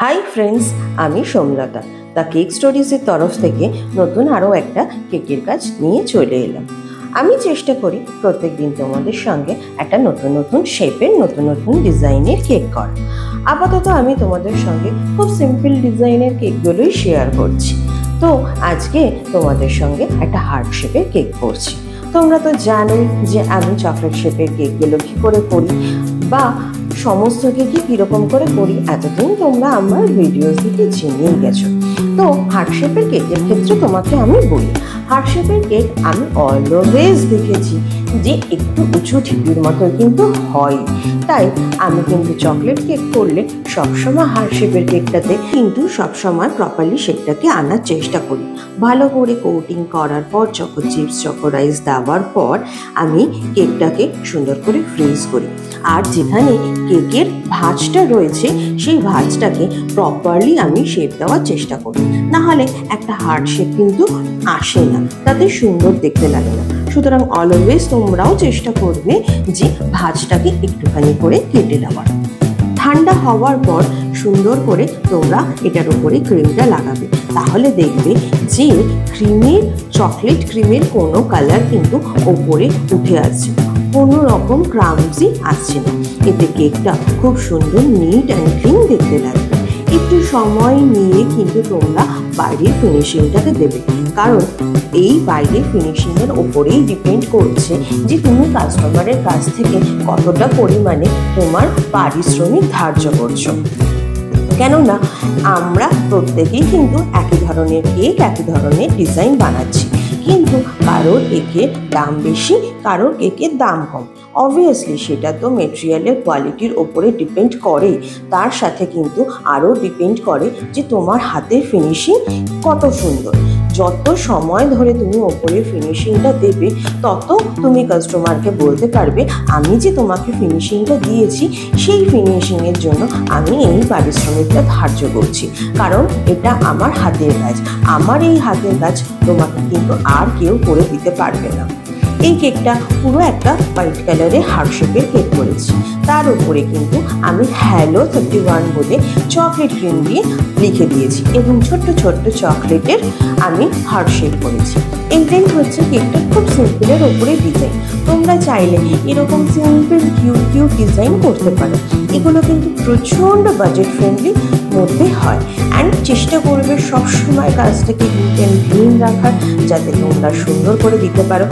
Hi friends आमी सोमलता the cake stories तरफ थेके नतून आरो एकटा केकेर काज निये चले एलाम। आमी चेष्टा करी प्रत्येक दिन तोमादेर संगे एकटा नतून नतून शेपेर नतून नतून डिजाइनेर केक करा। आपातत आमी तोमादेर संगे खूब सिम्पल डिजाइनेर केकगुलोई शेयर करछि। तो आजके तोमादेर संगे एकटा हार्ट शेपेर केक करछि। तोमरा तो जानोई जे आमी चकलेट शेपेर केकगुलो कि करे करी बा समस्त केकই কিরকম করে করি এতদিন তোমরা আমার ভিডিওস দেখে জেনেই গেছো। তো হার্ট শেপের কেকের ক্ষেত্রে তোমাকে আমি বলি, হার্ট শেপের কেক আমি অলওয়েজ দেখেছি যে একটু উঁচু ঢিপির মতো কিন্তু হয়, তাই আমি কিন্তু চকলেট কেক করলে সবসময় হার্ট শেপের কেকটাতে কিন্তু সবসময় প্রপারলি শেপটাকে আনার চেষ্টা করি। ভালো করে কোটিং করার পর চকো চিপস চকো রাইস দেওয়ার পর আমি কেকটাকে সুন্দর করে ফ্রিজ করি। আর যেখানে কেকের ভাঁজটা রয়েছে সেই ভাঁজটাকে প্রপারলি আমি শেপ দেওয়ার চেষ্টা করি, না হলে একটা হার্ট শেপ কিন্তু আসে না, তাতে সুন্দর দেখতে লাগে না। সুতরাং অলওয়েজ তোমরাও চেষ্টা করবে যে ভাঁজটাকে একটুখানি করে কেটে নেওয়ার। ঠান্ডা হওয়ার পর সুন্দর করে তোমরা এটার উপরে ক্রিমটা লাগাবে, তাহলে দেখবে যে চকলেট ক্রিমের কোনো কালার কিন্তু ওপরে উঠে আসছে, কোনো রকম ক্রামসি আসছে না। এতে কেকটা খুব সুন্দর নিট অ্যান্ড ক্লিন দেখতে লাগবে। একটু সময় নিয়ে কিন্তু তোমরা বাইরের ফিনিশিংটাকে দেবে, কারণ এই বাইরের ফিনিশিংয়ের ওপরেই ডিপেন্ড করছে যে তুমি কাস্টমারের কাছ থেকে কতটা পরিমাণে তোমার পারিশ্রমিক ধার্য করছো। কেননা আমরা প্রত্যেকেই কিন্তু একই ধরনের কেক একই ধরনের ডিজাইন বানাচ্ছি, কিন্তু কারোর কেকের দাম বেশি কারোর কেকের দাম কম। অবভিয়াসলি সেটা তো মেটেরিয়ালের কোয়ালিটির ওপরে ডিপেন্ড করে, তার সাথে কিন্তু আরও ডিপেন্ড করে যে তোমার হাতের ফিনিশিং কত সুন্দর। যত সময় ধরে তুমি ওপরে ফিনিশিংটা দেবে তত তুমি কাস্টমারকে বলতে পারবে আমি যে তোমাকে ফিনিশিংটা দিয়েছি সেই ফিনিশিংয়ের জন্য আমি এই পারিশ্রমিকটা ধার্য করছি, কারণ এটা আমার হাতের কাজ। আমার এই হাতের কাজ তোমাকে কিন্তু আর কেউ করে দিতে পারবে না। এই কেকটা পুরো একটা হোয়াইট কালারের হার্ট শেপের কেক করেছি, তার উপরে কিন্তু আমি হ্যালো 31 বলে চকলেট ক্রিম দিয়ে লিখে দিয়েছি এবং ছোট্ট ছোট্ট চকলেটের আমি হার্ট শেপ করেছি। এইটাই হচ্ছে কেকটার খুব সিম্পলের ওপরে ডিজাইন। তোমরা চাইলে এরকম সিম্পল কিউট ডিজাইন করতে পারো, এগুলো কিন্তু প্রচণ্ড বাজেট ফ্রেন্ডলি মধ্যে হয়। অ্যান্ড চেষ্টা করবে সবসময় কাজটাকে নিট অ্যান্ড ক্লিন রাখার, যাতে তোমরা সুন্দর করে দিতে পারো।